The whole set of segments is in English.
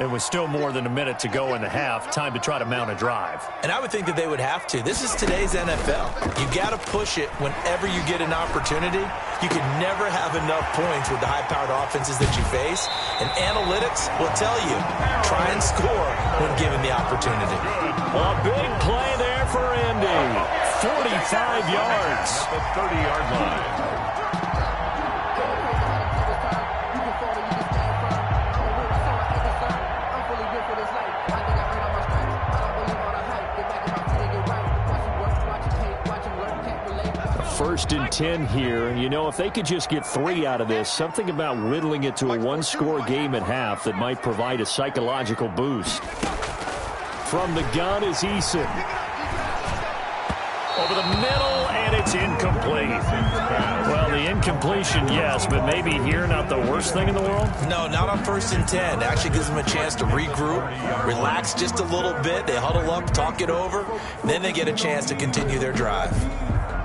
It was still more than a minute to go in the half. Time to try to mount a drive. And I would think that they would have to. This is today's NFL. You got to push it whenever you get an opportunity. You can never have enough points with the high-powered offenses that you face. And analytics will tell you, try and score when given the opportunity. A big play there for Indy. 45 yards. At the 30-yard line. First and 10 here. You know, if they could just get 3 out of this, something about whittling it to a one-score game at half that might provide a psychological boost. From the gun is Eason. Over the middle, and it's incomplete. Well, the incompletion, yes, but maybe here not the worst thing in the world? No, not on first and 10. It actually gives them a chance to regroup, relax just a little bit. They huddle up, talk it over, then they get a chance to continue their drive.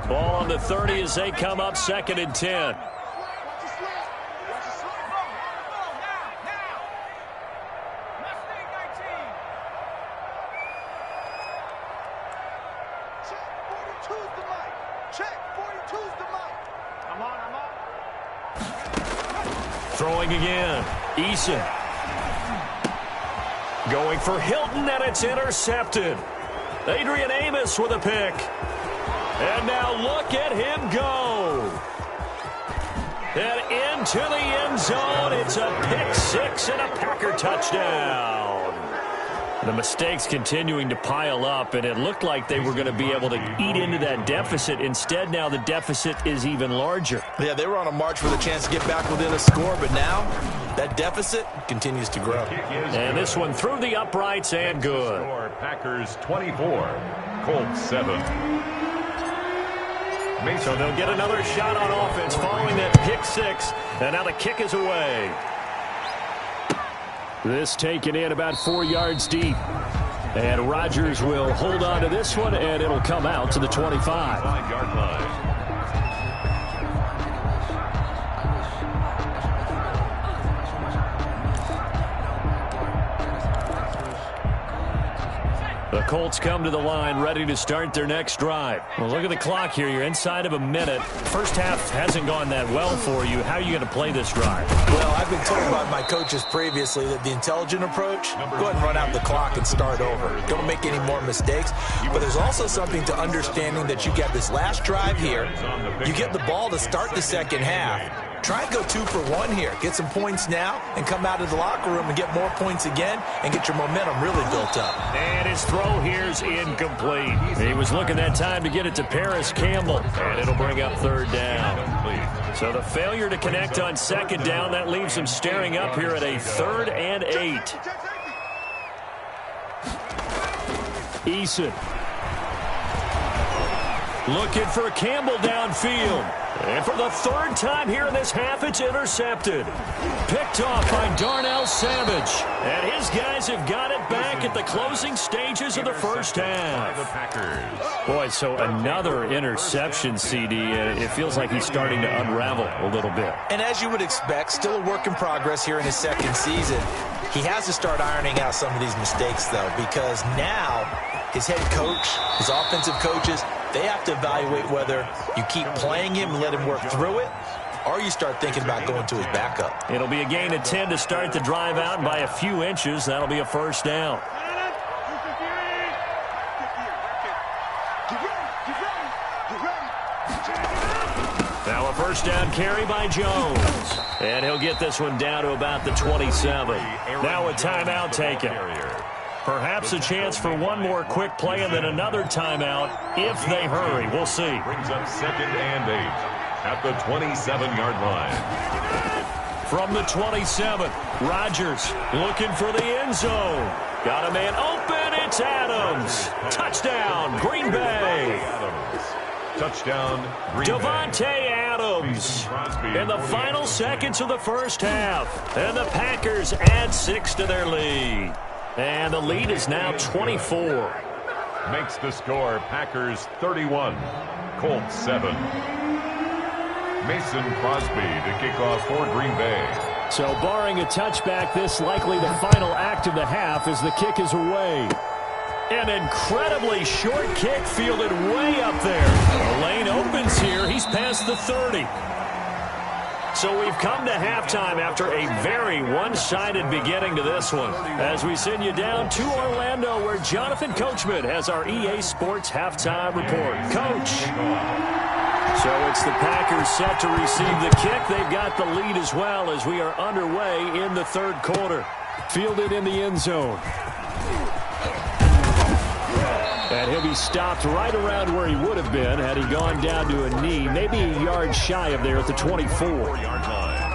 Ball on the 30 as they come up 2nd and 10. Throwing again. Eason. Going for Hilton, and it's intercepted. Adrian Amos with a pick. And now look at him go. And into the end zone. It's a pick-6 and a Packer touchdown. The mistakes continuing to pile up, and it looked like they were going to be able to eat into that deficit. Instead, now the deficit is even larger. Yeah, they were on a march with a chance to get back within a score, but now that deficit continues to grow. And this one through the uprights and good. Packers 24, Colts 7. So they'll get another shot on offense following that pick-6, and now the kick is away. This taken in about 4 yards deep. And Rodgers will hold on to this one, and it'll come out to the 25. 5-yard line. The Colts come to the line ready to start their next drive. Well, look at the clock here. You're inside of a minute. First half hasn't gone that well for you. How are you going to play this drive? Well, I've been told by my coaches previously that the intelligent approach, go ahead and run out the clock and start over. Don't make any more mistakes. But there's also something to understanding that you get this last drive here. You get the ball to start the second half. Try and go 2 for 1 here. Get some points now and come out of the locker room and get more points again and get your momentum really built up. And his throw here's incomplete. He was looking that time to get it to Paris Campbell, and it'll bring up 3rd down. So the failure to connect on 2nd down, that leaves him staring up here at a 3rd and 8. Eason. Looking for Campbell downfield. And for the 3rd time here in this half, it's intercepted. Picked off by Darnell Savage. And his guys have got it back at the closing stages of the first half. Boy, so another interception, CD. It feels like he's starting to unravel a little bit. And as you would expect, still a work in progress here in his 2nd season. He has to start ironing out some of these mistakes, though, because now his head coach, his offensive coaches, they have to evaluate whether you keep playing him and let him work through it, or you start thinking about going to his backup. It'll be a gain of 10 to start the drive out by a few inches. That'll be a 1st down. Now a 1st down carry by Jones. And he'll get this one down to about the 27. Now a timeout taken. Perhaps a chance for one more quick play and then another timeout if they hurry. We'll see. Brings up 2nd and 8 at the 27-yard line. From the 27, Rodgers looking for the end zone. Got a man open. It's Adams. Touchdown, Green Bay. Touchdown, Green Devontae Bay. Adams in the final seconds of the first half. And the Packers add 6 to their lead. And the lead is now 24. Makes the score Packers 31, Colts 7. Mason Crosby to kick off for Green Bay. So barring a touchback, this likely the final act of the half as the kick is away. An incredibly short kick fielded way up there. The lane opens here. He's past the 30. So we've come to halftime after a very one-sided beginning to this one. As we send you down to Orlando, where Jonathan Coachman has our EA Sports halftime report. Coach. So it's the Packers set to receive the kick. They've got the lead as well as we are underway in the third quarter. Fielded in the end zone. And he'll be stopped right around where he would have been had he gone down to a knee, maybe a yard shy of there at the 24-yard line.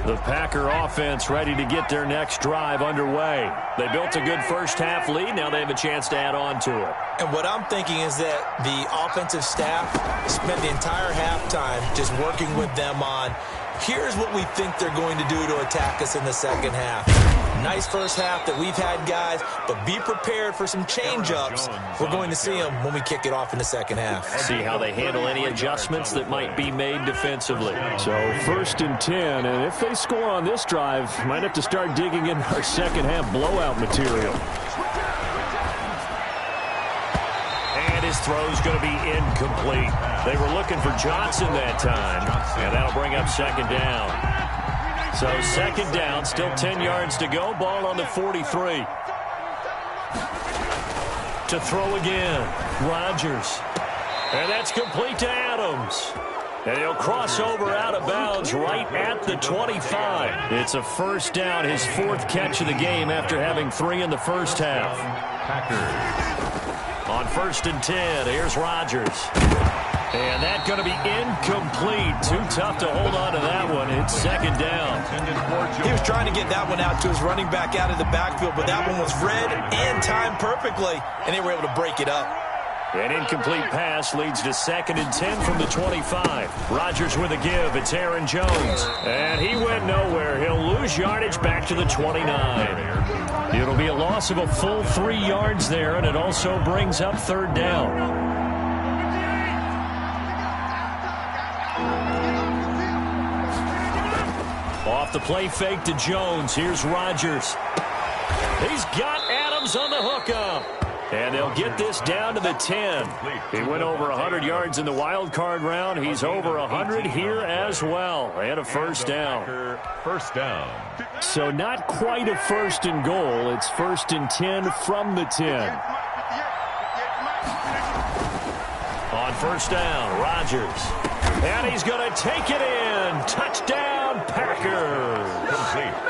The Packer offense ready to get their next drive underway. They built a good first half lead. Now they have a chance to add on to it. And what I'm thinking is that the offensive staff spent the entire halftime just working with them on, here's what we think they're going to do to attack us in the second half. Nice first half that we've had, guys, but be prepared for some change-ups. We're going to see them when we kick it off in the second half. See how they handle any adjustments that might be made defensively. So 1st and 10, and if they score on this drive, might have to start digging in our second half blowout material. And his throw's going to be incomplete. They were looking for Johnson that time, and that'll bring up second down. So second down, still 10 yards to go. Ball on the 43. To throw again, Rodgers. And that's complete to Adams. And he'll cross over out of bounds right at the 25. It's a first down, his 4th catch of the game after having 3 in the first half. Packers. On 1st and 10, here's Rodgers. And that's going to be incomplete. Too tough to hold on to that one. It's second down. He was trying to get that one out to his running back out of the backfield, but that one was read and timed perfectly, and they were able to break it up. An incomplete pass leads to 2nd and 10 from the 25. Rodgers with a give. It's Aaron Jones. And he went nowhere. He'll lose yardage back to the 29. It'll be a loss of a full 3 yards there, and it also brings up third down. Off the play fake to Jones. Here's Rodgers. He's got Adams on the hookup. And they'll get this down to the 10. He went over 100 yards in the wild card round. He's over 100 here as well. And a first down. First down. So not quite a 1st and goal. It's 1st and 10 from the 10. On first down, Rodgers. And he's going to take it in. Touchdown, Packers.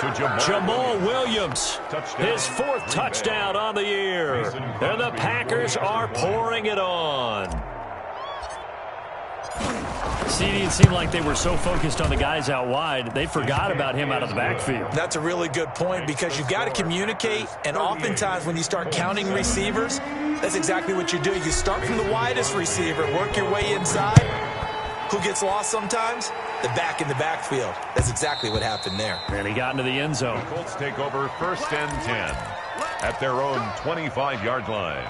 To Jamal Williams. His 4th touchdown on the year. And the Packers are pouring it on. See, it didn't seem like they were so focused on the guys out wide, they forgot about him out of the backfield. That's a really good point because you've got to communicate, and oftentimes when you start counting receivers, that's exactly what you do. You start from the widest receiver, work your way inside. Who gets lost sometimes? The back in the backfield. That's exactly what happened there. And he got into the end zone. The Colts take over 1st and 10 at their own 25-yard line.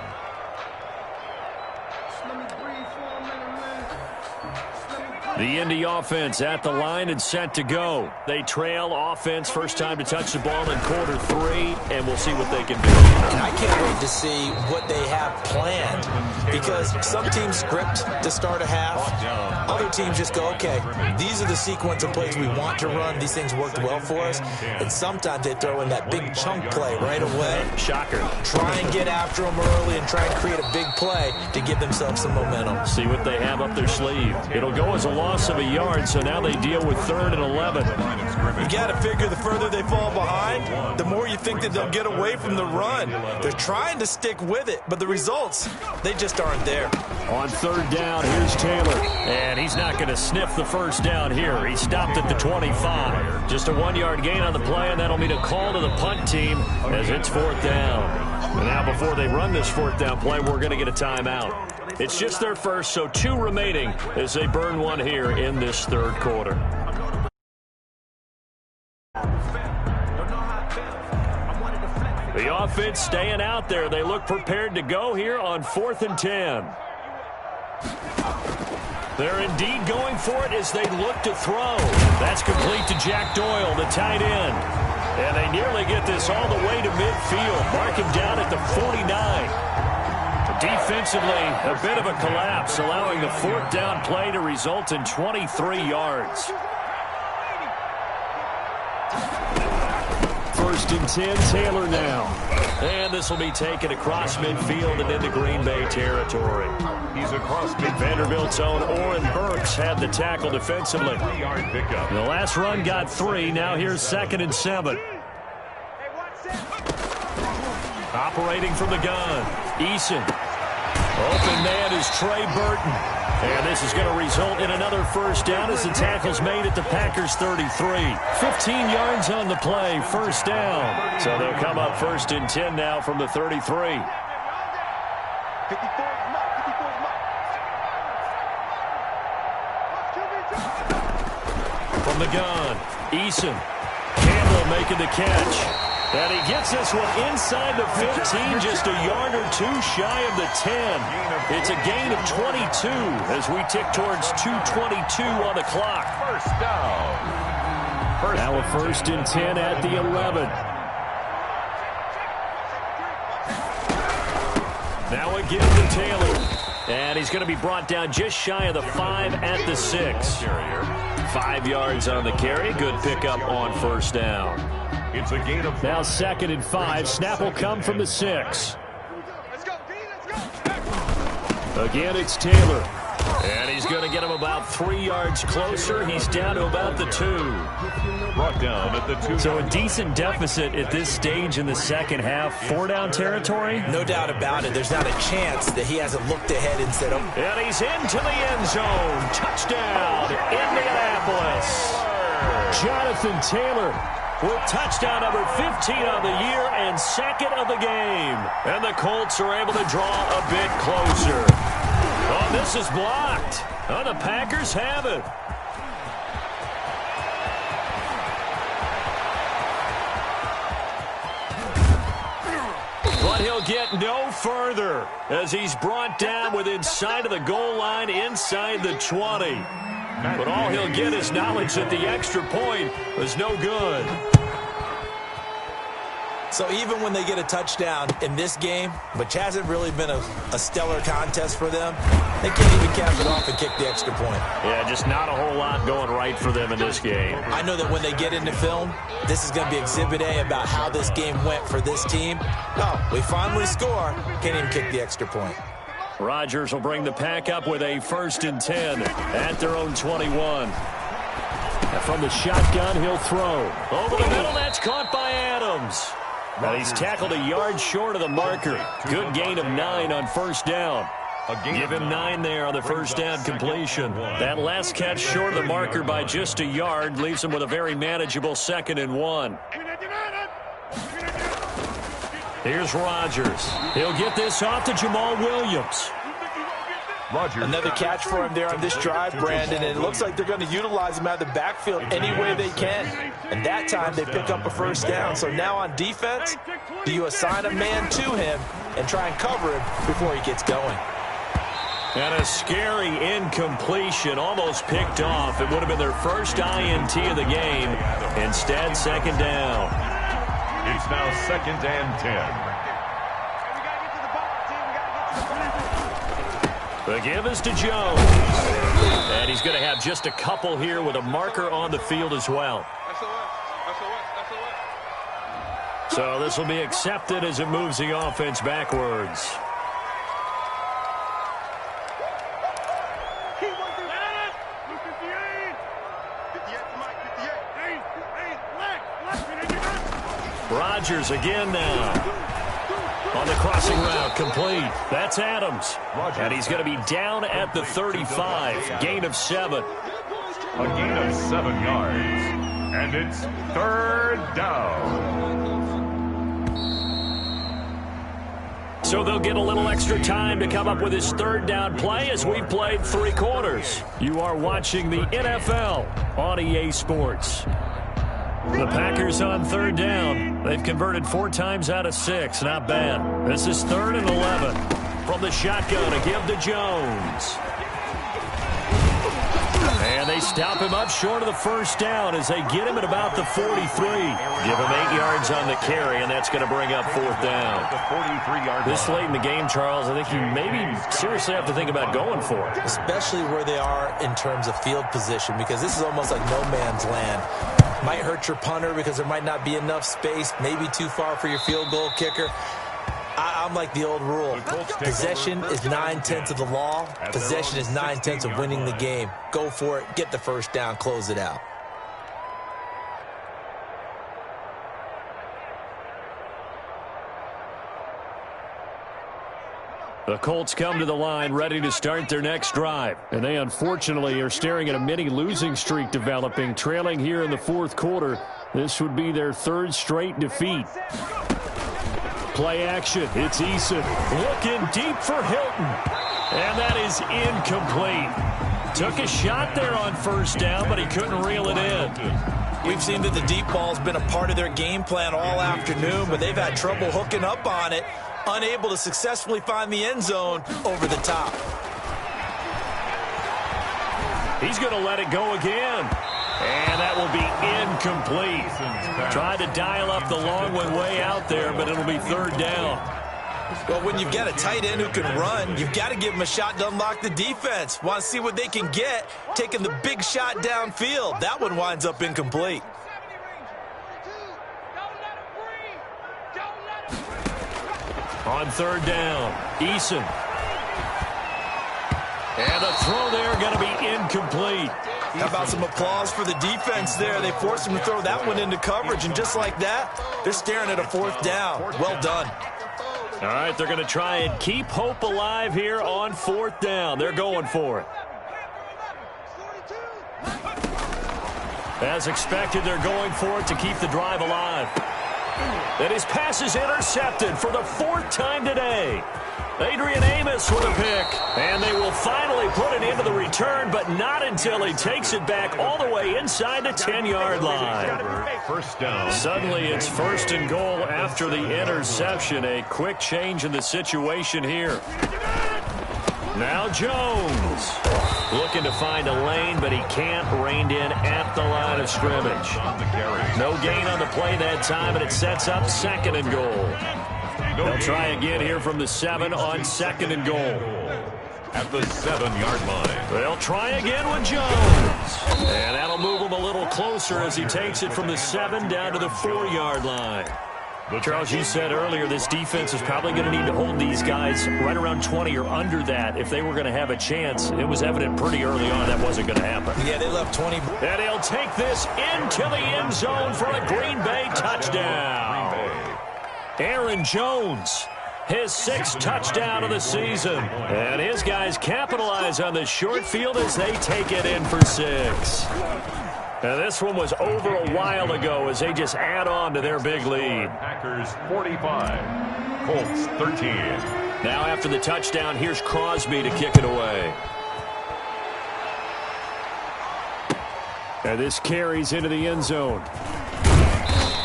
The Indy offense at the line and set to go. They trail offense first time to touch the ball in quarter 3, and we'll see what they can do. And I can't wait to see what they have planned because some teams script to start a half. Other teams just go, okay, these are the sequence of plays we want to run. These things worked well for us. And sometimes they throw in that big chunk play right away. Shocker. Try and get after them early and try and create a big play to give themselves some momentum. See what they have up their sleeve. It'll go as a loss of a yard, so now they deal with 3rd and 11. You got to figure the further they fall behind, the more you think that they'll get away from the run. They're trying to stick with it, but the results, they just aren't there. On 3rd down, here's Taylor. And he's not going to sniff the first down here. He stopped at the 25. Just a 1-yard gain on the play, and that'll mean a call to the punt team as it's 4th down. And now before they run this 4th down play, we're going to get a timeout. It's just their first, so 2 remaining as they burn one here in this third quarter. The offense staying out there. They look prepared to go here on 4th and 10. They're indeed going for it as they look to throw. That's complete to Jack Doyle, the tight end. And they nearly get this all the way to midfield. Mark him down at the 49. Defensively, a bit of a collapse, allowing the fourth down play to result in 23 yards. First and 10, Taylor now. And this will be taken across midfield and into Green Bay territory. He's across midfield. Vanderbilt's own Oren Burks had the tackle defensively. 3-yard pickup. The last run got 3. Now here's 2nd and 7. Operating from the gun, Eason. Open man is Trey Burton. And this is going to result in another first down as the tackle's made at the Packers' 33. 15 yards on the play, first down. So they'll come up 1st and 10 now from the 33. From the gun, Eason. Campbell making the catch. And he gets this one inside the 15, just a yard or 2 shy of the 10. It's a gain of 22 as we tick towards 2:22 on the clock. First down. Now a 1st and 10 at the 11. Now again to Taylor. And he's going to be brought down just shy of the 5 at the 6. 5 yards on the carry. Good pickup on first down. It's a gain of now 2nd and 5. Snap will come from the 6. Again, it's Taylor. And he's going to get him about 3 yards closer. He's down to about the 2. Brought down at the 2. So a decent deficit at this stage in the second half. 4-down territory? No doubt about it. There's not a chance that he hasn't looked ahead and said, oh. And he's into the end zone. Touchdown, Indianapolis. Jonathan Taylor with touchdown number 15 on the year and 2nd of the game. And the Colts are able to draw a bit closer. Oh, this is blocked. Oh, the Packers have it. But he'll get no further as he's brought down within sight of the goal line inside the 20. But all he'll get is knowledge that the extra point was no good. So even when they get a touchdown in this game, which hasn't really been a stellar contest for them, they can't even cap it off and kick the extra point. Yeah, just not a whole lot going right for them in this game. I know that when they get into film, this is going to be Exhibit A about how this game went for this team. Oh, we finally score. Can't even kick the extra point. Rodgers will bring the pack up with a 1st and 10 at their own 21. And from the shotgun, he'll throw. Over the middle, that's caught by Adams. Now he's tackled a yard short of the marker. Good gain of 9 on first down. Give him 9 there on the first down completion. That last catch short of the marker by just a yard leaves him with a very manageable 2nd and 1. Here's Rodgers. He'll get this off to Jamal Williams. Another catch for him there on this drive, Brandon, and it looks like they're going to utilize him out of the backfield any way they can. And that time they pick up a first down. So now on defense, do you assign a man to him and try and cover him before he gets going? And a scary incompletion, almost picked off. It would have been their first INT of the game. Instead, 2nd down. It's now 2nd and 10. The give is to Jones. And he's going to have just a couple here with a marker on the field as well. So this will be accepted as it moves the offense backwards. Rodgers again now. On the crossing route, complete. That's Adams. And he's going to be down at the 35. Gain of 7. A gain of 7 yards. And it's 3rd down. So they'll get a little extra time to come up with his 3rd down play as we've played 3 quarters. You are watching the NFL on EA Sports. The Packers on 3rd down. They've converted 4 times out of 6. Not bad. This is 3rd and 11. From the shotgun, a give to Jones. And they stop him up short of the first down as they get him at about the 43. Give him 8 yards on the carry, and that's going to bring up 4th down. This late in the game, Charles, I think you maybe seriously have to think about going for it. Especially where they are in terms of field position, because this is almost like no man's land. Might hurt your punter because there might not be enough space, maybe too far for your field goal kicker. I'm like the old rule. Possession is 9/10 of the law. Possession is 9/10 of winning the game. Go for it. Get the first down. Close it out. The Colts come to the line ready to start their next drive. And they unfortunately are staring at a mini losing streak developing, trailing here in the 4th quarter. This would be their 3rd straight defeat. Play action. It's Eason looking deep for Hilton. And that is incomplete. Took a shot there on first down, but he couldn't reel it in. We've seen that the deep ball's been a part of their game plan all afternoon, but they've had trouble hooking up on it, unable to successfully find the end zone over the top. He's going to let it go again. And that will be incomplete. Tried to dial up the long one way out there, but it'll be 3rd down. Well, when you've got a tight end who can run, you've got to give him a shot to unlock the defense. Want to see what they can get, taking the big shot downfield. That one winds up incomplete. On 3rd down, Eason. And the throw there going to be incomplete. How about some applause for the defense there? They forced him to throw that one into coverage, and just like that, they're staring at a 4th down. Well done. All right, they're going to try and keep hope alive here on 4th down. They're going for it. As expected, they're going for it to keep the drive alive. And his pass is intercepted for the 4th time today. Adrian Amos with a pick. And they will finally put an end to the return, but not until he takes it back all the way inside the 10-yard line. First down. Suddenly it's 1st and goal after the interception. A quick change in the situation here. Now Jones. Looking to find a lane, but he can't. Reined in at the line of scrimmage. No gain on the play that time, and it sets up 2nd and goal. They'll try again here from the 7 on 2nd and goal. At the 7-yard line. They'll try again with Jones. And that'll move him a little closer as he takes it from the 7 down to the 4-yard line. Charles, you said earlier this defense is probably going to need to hold these guys right around 20 or under that if they were going to have a chance. It was evident pretty early on that wasn't going to happen. Yeah, they left 20. And he'll take this into the end zone for a Green Bay touchdown. Aaron Jones, his 6th touchdown of the season. And his guys capitalize on the short field as they take it in for 6. And this one was over a while ago as they just add on to their big lead. Packers 45, Colts 13. Now after the touchdown, here's Crosby to kick it away. And this carries into the end zone.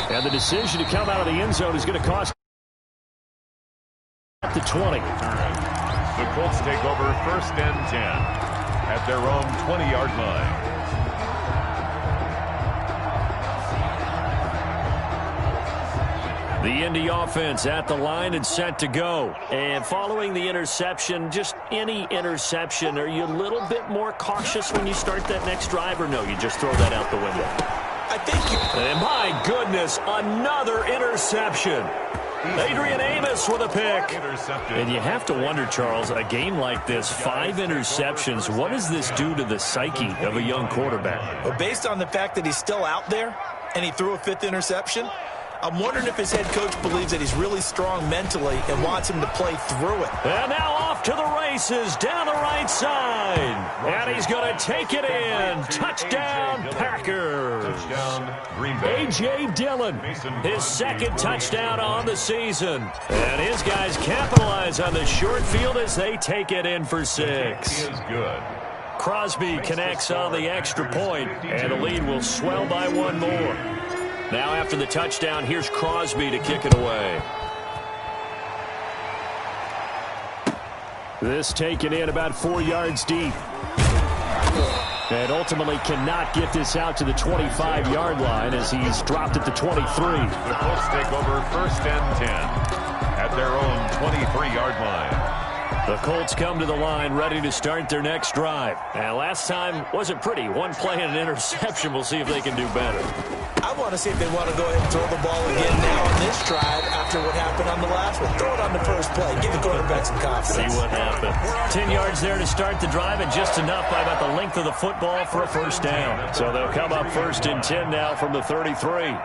And the decision to come out of the end zone is going to cost at the 20. The Colts take over 1st and 10 at their own 20-yard line. The Indy offense at the line and set to go. And following the interception, just any interception, are you a little bit more cautious when you start that next drive, or no, you just throw that out the window? I think you... And my goodness, another interception. Adrian Amos with a pick. And you have to wonder, Charles, a game like this, 5 interceptions, what does this do to the psyche of a young quarterback? Well, based on the fact that he's still out there and he threw a 5th interception, I'm wondering if his head coach believes that he's really strong mentally and wants him to play through it. And now off to the races down the right side. And he's going to take it in. Touchdown, Packers. A.J. Dillon, his 2nd touchdown on the season. And his guys capitalize on the short field as they take it in for 6. Crosby connects on the extra point, and the lead will swell by 1 more. Now after the touchdown, here's Crosby to kick it away. This taken in about 4 yards deep. And ultimately cannot get this out to the 25-yard line as he's dropped at the 23. The Colts take over 1st and 10 at their own 23-yard line. The Colts come to the line ready to start their next drive. And last time wasn't pretty. One play and an interception. We'll see if they can do better. I want to see if they want to go ahead and throw the ball again now on this drive after what happened on the last one. Throw it on the first play. Give the quarterback some confidence. See what happens. 10 yards there to start the drive, and just enough by about the length of the football for a first down. So they'll come up 1st and 10 now from the 33.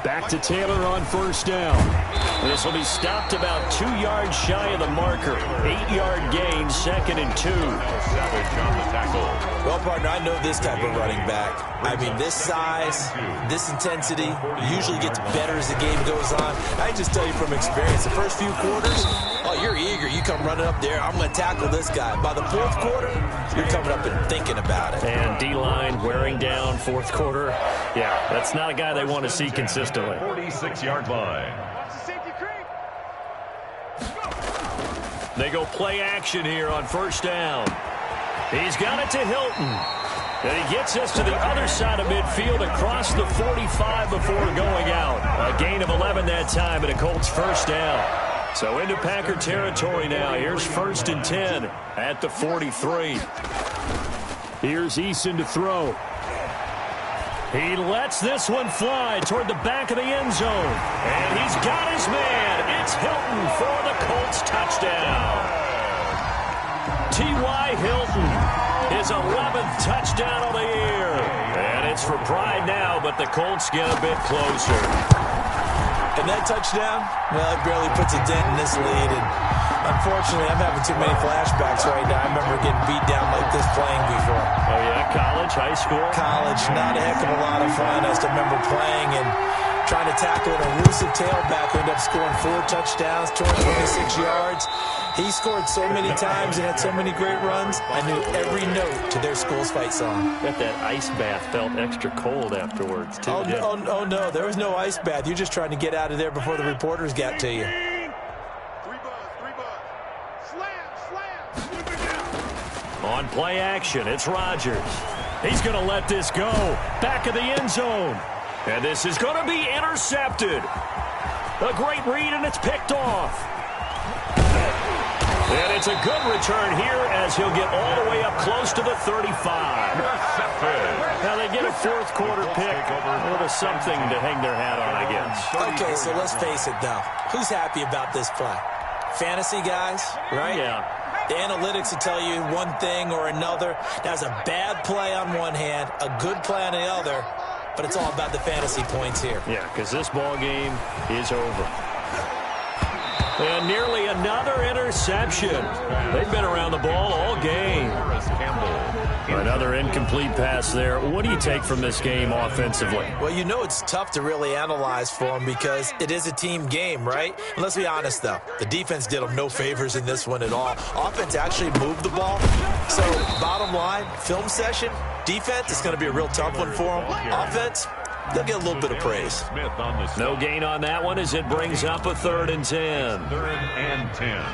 Back to Taylor on 1st down. This will be stopped about 2 yards shy of the marker. 8-yard gain, 2nd and 2. Savage on the tackle. Well, partner, I know this type of running back. I mean, this size, this intensity usually gets better as the game goes on. I just tell you from experience, the first few quarters, oh, you're eager. You come running up there, I'm going to tackle this guy. By the 4th quarter, you're coming up and thinking about it. And D-line wearing down 4th quarter. Yeah, that's not a guy they want to see consistently. 46-yard line. They go play action here on 1st down. He's got it to Hilton. And he gets us to the other side of midfield across the 45 before going out. A gain of 11 that time and a Colts 1st down. So into Packer territory now. Here's 1st and 10 at the 43. Here's Eason to throw. He lets this one fly toward the back of the end zone. And he's got his man. It's Hilton for the Colts touchdown. T.Y. Hilton, his 11th touchdown of the year. And it's for pride now, but the Colts get a bit closer. And that touchdown, well, it barely puts a dent in this lead. And unfortunately, I'm having too many flashbacks right now. I remember getting beat down like this playing before. Oh, yeah? College, high school? College, not a heck of a lot of fun. I just remember playing and trying to tackle an elusive tailback who ended up scoring 4 touchdowns, 226 yards. He scored so many times and had so many great runs, I knew every note to their school's fight song. Bet that ice bath felt extra cold afterwards, too. Oh, no, there was no ice bath. You're just trying to get out of there before the reporters got to you. On play action, it's Rodgers. He's going to let this go. Back of the end zone. And this is going to be intercepted. A great read, and it's picked off. And it's a good return here as he'll get all the way up close to the 35. Now they get a 4th quarter pick. A little something to hang their hat on, I guess. Okay, so let's face it, though. Who's happy about this play? Fantasy guys, right? Yeah. The analytics will tell you one thing or another. That's a bad play on one hand, a good play on the other, but it's all about the fantasy points here. Yeah, because this ball game is over. And nearly another interception. They've been around the ball all game. Another incomplete pass there. What do you take from this game offensively? Well, you know it's tough to really analyze for them because it is a team game, right? And let's be honest, though. The defense did them no favors in this one at all. Offense actually moved the ball. So, bottom line, film session, defense is going to be a real tough one for them. Offense, they'll get a little bit of praise. No gain on that one as it brings up a 3rd and 10. 3rd and 10.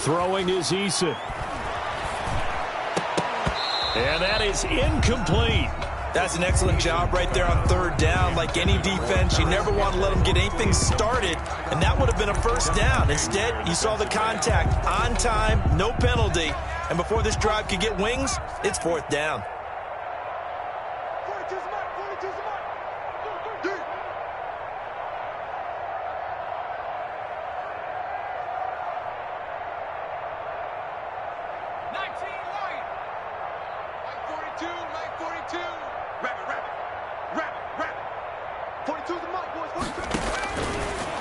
Throwing is Eason. And that is incomplete. That's an excellent job right there on 3rd down. Like any defense, you never want to let them get anything started, and that would have been a 1st down. Instead, you saw the contact on time, no penalty, and before this drive could get wings, it's 4th down.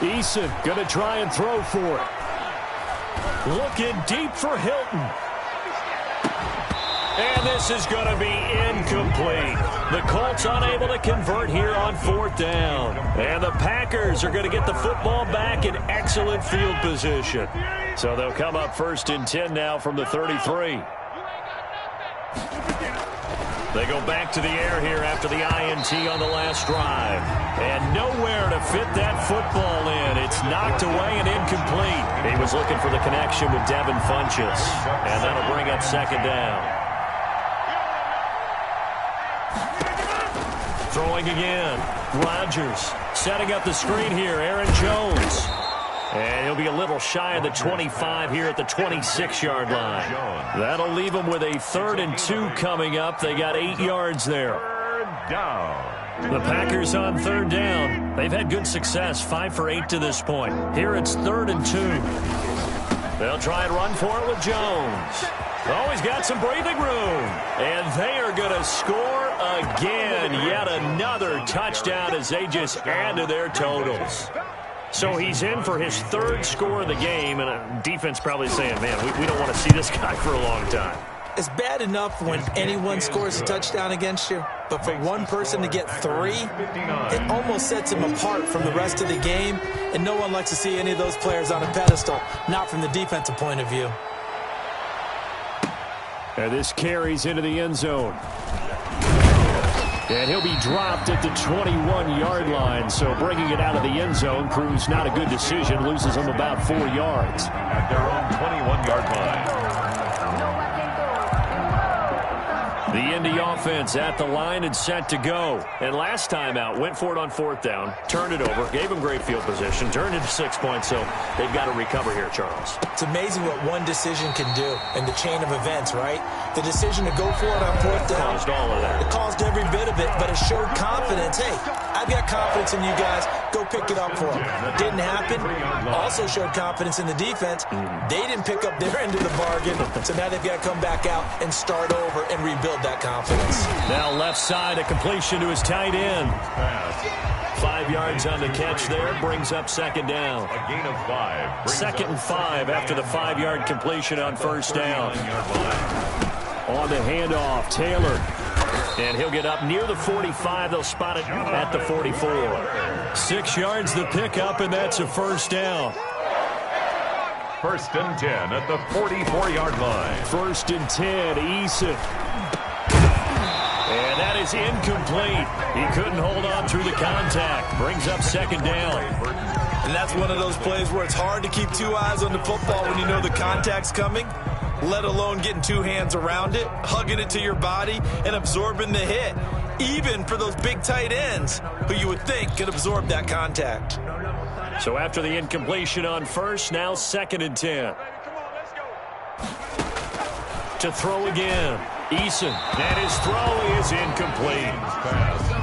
Eason going to try and throw for it. Looking deep for Hilton. And this is going to be incomplete. The Colts unable to convert here on 4th down. And the Packers are going to get the football back in excellent field position. So they'll come up 1st and 10 now from the 33. They go back to the air here after the INT on the last drive. And nowhere to fit that football in. It's knocked away and incomplete. He was looking for the connection with Devin Funchess. And that'll bring up second down. Throwing again. Rodgers setting up the screen here. Aaron Jones. And he'll be a little shy of the 25 here at the 26-yard line. That'll leave them with a 3rd and 2 coming up. They got 8 yards there. The Packers on 3rd down. They've had good success, 5 for 8 to this point. Here it's 3rd and 2. They'll try and run for it with Jones. Oh, he's got some breathing room. And they are going to score again. Yet another touchdown as they just add to their totals. So he's in for his 3rd score of the game, and defense probably saying, man, we don't want to see this guy for a long time. It's bad enough when anyone scores a touchdown against you, but for one person to get 3, it almost sets him apart from the rest of the game, and no one likes to see any of those players on a pedestal, not from the defensive point of view. And this carries into the end zone. And he'll be dropped at the 21-yard line. So bringing it out of the end zone proves not a good decision. Loses them about 4 yards. At their own 21-yard line. The Indy offense at the line and set to go. And last time out, went for it on 4th down, turned it over, gave them great field position, turned into 6 points, so they've got to recover here, Charles. It's amazing what one decision can do in the chain of events, right? The decision to go for it on 4th down. Caused all of that. It caused every bit of it, but it showed confidence. Hey, I've got confidence in you guys. Go pick it up for them. Didn't happen. Also showed confidence in the defense. They didn't pick up their end of the bargain, so now they've got to come back out and start over and rebuild that confidence. Now left side, a completion to his tight end. 5 yards on the catch there, brings up second down. A gain of 5. 2nd and 5 after the 5-yard completion on 1st down. On the handoff, Taylor. And he'll get up near the 45. They'll spot it at the 44. 6 yards the pickup, and that's a 1st down. 1st and 10 at the 44-yard line. 1st and 10, Eason. And that is incomplete. He couldn't hold on through the contact. Brings up second down. And that's one of those plays where it's hard to keep 2 eyes on the football when you know the contact's coming, let alone getting 2 hands around it, hugging it to your body, and absorbing the hit. Even for those big tight ends who you would think could absorb that contact. So after the incompletion on 1st, now 2nd and 10. To throw again. Eason, and his throw is incomplete.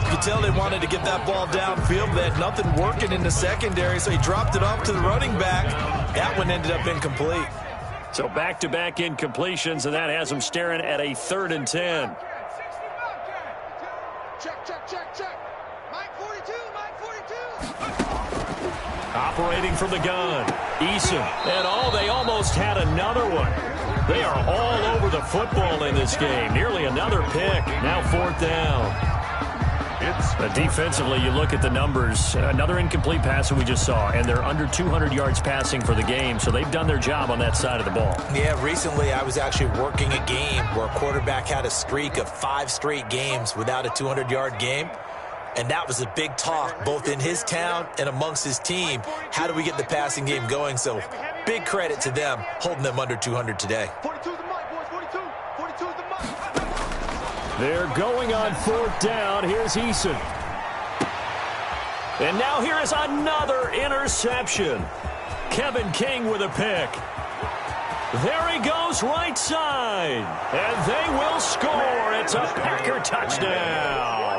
You could tell they wanted to get that ball downfield. They had nothing working in the secondary, so he dropped it off to the running back. That one ended up incomplete. So back-to-back incompletions, and that has him staring at a 3rd and 10. Check. Mike 42, Mike 42. Operating from the gun. Eason, and they almost had another one. They are all over the football in this game. Nearly another pick. Now 4th down. Defensively, you look at the numbers. Another incomplete pass that we just saw, and they're under 200 yards passing for the game, so they've done their job on that side of the ball. Yeah, recently I was actually working a game where a quarterback had a streak of 5 straight games without a 200-yard game. And that was a big talk, both in his town and amongst his team. How do we get the passing game going? So big credit to them, holding them under 200 today. 42's the mic, boys. 42. 42's the mic. They're going on 4th down. Here's Eason. And now here is another interception. Kevin King with a pick. There he goes right side. And they will score. It's a Packer touchdown.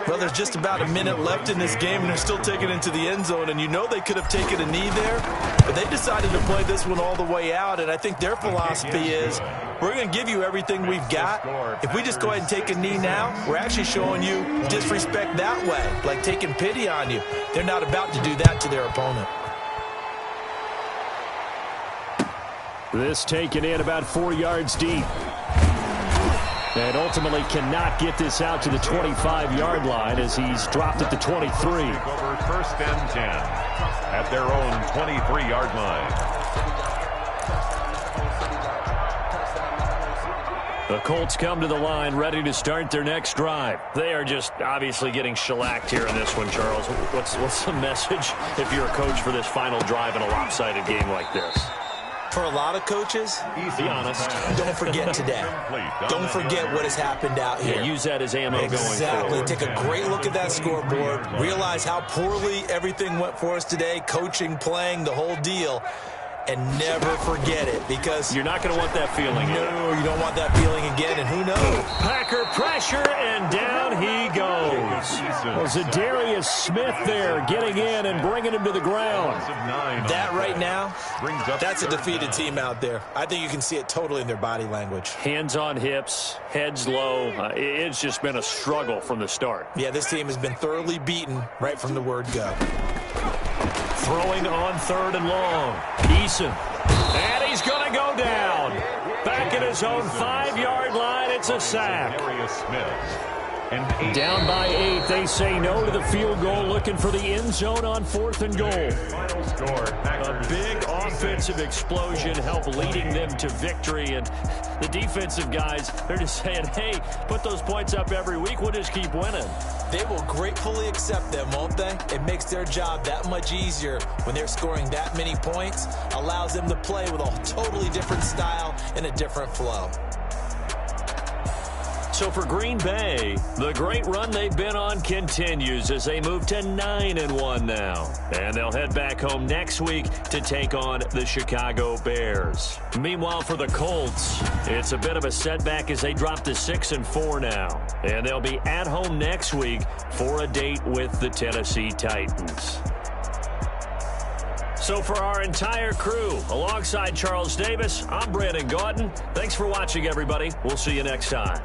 Well, there's just about a minute left in this game, and they're still taking it into the end zone. And you know they could have taken a knee there, but they decided to play this one all the way out. And I think their philosophy is, we're going to give you everything we've got. If we just go ahead and take a knee now, we're actually showing you disrespect that way, like taking pity on you. They're not about to do that to their opponent. This taken in about 4 yards deep. And ultimately cannot get this out to the 25-yard line as he's dropped at the 23. Over 1st and 10 at their own 23-yard line. The Colts come to the line ready to start their next drive. They are just obviously getting shellacked here in this one, Charles. What's the message if you're a coach for this final drive in a lopsided game like this? For a lot of coaches, be honest. Don't forget today. Don't forget what has happened out here. Yeah, use that as ammo going forward. Exactly. Take a great look at that scoreboard. Realize how poorly everything went for us today. Coaching, playing, the whole deal. And never forget it, because you're not going to want that feeling. No, you don't want that feeling again, and who knows? Packer pressure, and down he goes. Well, Zadarius Smith there getting in and bringing him to the ground. That right now, that's a defeated team out there. I think you can see it totally in their body language. Hands on hips, heads low. It's just been a struggle from the start. Yeah, this team has been thoroughly beaten right from the word go. Throwing on 3rd and long. Eason. And he's going to go down. Back at his own 5-yard line. It's a sack. Down by 8. They say no to the field goal, looking for the end zone on 4th and goal. A big offensive explosion helped leading them to victory. And the defensive guys, they're just saying, hey, put those points up every week. We'll just keep winning. They will gratefully accept them, won't they? It makes their job that much easier when they're scoring that many points. Allows them to play with a totally different style and a different flow. So for Green Bay, the great run they've been on continues as they move to 9-1 now. And they'll head back home next week to take on the Chicago Bears. Meanwhile, for the Colts, it's a bit of a setback as they drop to 6-4 now. And they'll be at home next week for a date with the Tennessee Titans. So for our entire crew, alongside Charles Davis, I'm Brandon Gaudin. Thanks for watching, everybody. We'll see you next time.